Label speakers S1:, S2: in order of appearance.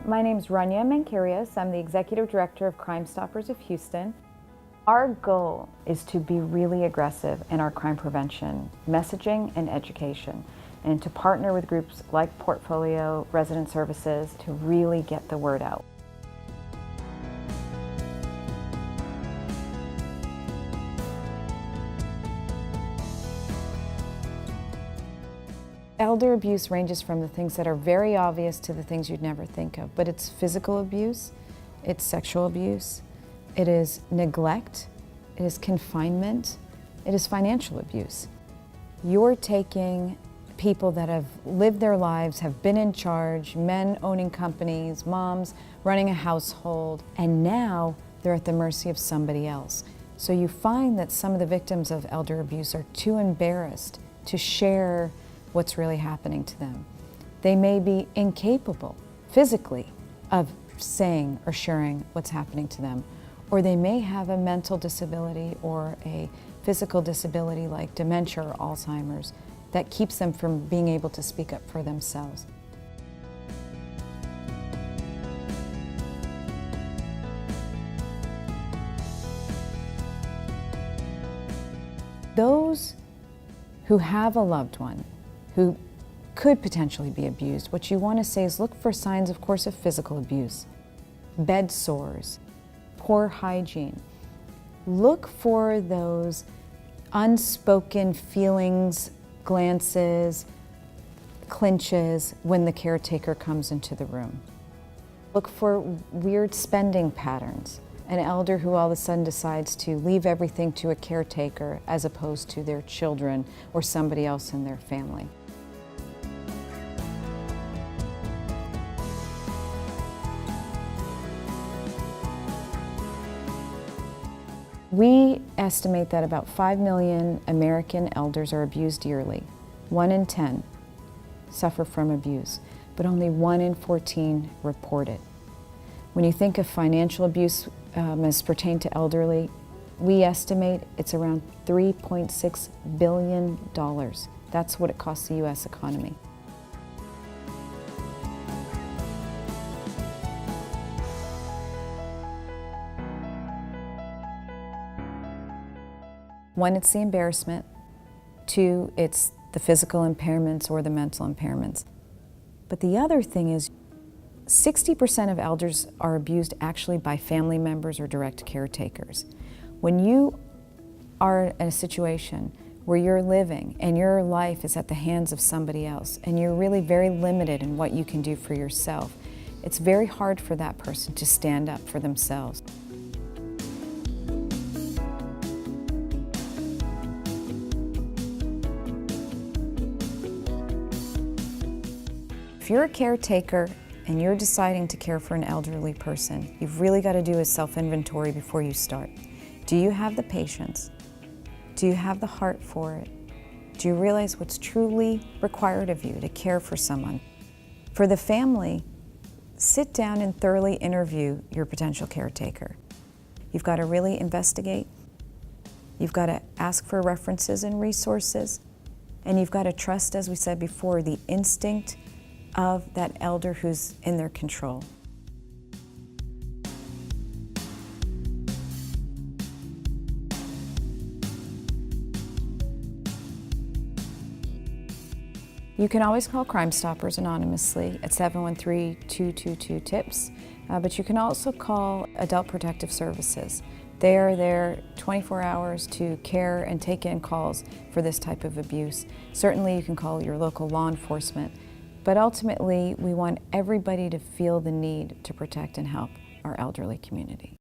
S1: My name's Rania Mankarias. I'm the Executive Director of Crime Stoppers of Houston. Our goal is to be really aggressive in our crime prevention, messaging, and education, and to partner with groups like Portfolio Resident Services to really get the word out. Elder abuse ranges from the things that are very obvious to the things you'd never think of, but it's physical abuse, it's sexual abuse, it is neglect, it is confinement, it is financial abuse. You're taking people that have lived their lives, have been in charge, men owning companies, moms running a household, and now they're at the mercy of somebody else. So you find that some of the victims of elder abuse are too embarrassed to share what's really happening to them. They may be incapable physically of saying or sharing what's happening to them, or they may have a mental disability or a physical disability like dementia or Alzheimer's that keeps them from being able to speak up for themselves. Those who have a loved one who could potentially be abused, what you want to say is look for signs, of course, of physical abuse, bed sores, poor hygiene. Look for those unspoken feelings, glances, clinches when the caretaker comes into the room. Look for weird spending patterns. An elder who all of a sudden decides to leave everything to a caretaker as opposed to their children or somebody else in their family. We estimate that about 5 million American elders are abused yearly. 1 in 10 suffer from abuse, but only 1 in 14 report it. When you think of financial abuse as pertained to elderly, we estimate it's around $3.6 billion. That's what it costs the U.S. economy. One, it's the embarrassment. 2, it's the physical impairments or the mental impairments. But the other thing is 60% of elders are abused actually by family members or direct caretakers. When you are in a situation where you're living and your life is at the hands of somebody else and you're really very limited in what you can do for yourself, it's very hard for that person to stand up for themselves. If you're a caretaker and you're deciding to care for an elderly person, you've really got to do a self-inventory before you start. Do you have the patience? Do you have the heart for it? Do you realize what's truly required of you to care for someone? For the family, sit down and thoroughly interview your potential caretaker. You've got to really investigate. You've got to ask for references and resources. And you've got to trust, as we said before, the instinct of that elder who's in their control. You can always call Crime Stoppers anonymously at 713-222-TIPS, but you can also call Adult Protective Services. They are there 24 hours to care and take in calls for this type of abuse. Certainly you can call your local law enforcement, but ultimately we want everybody to feel the need to protect and help our elderly community.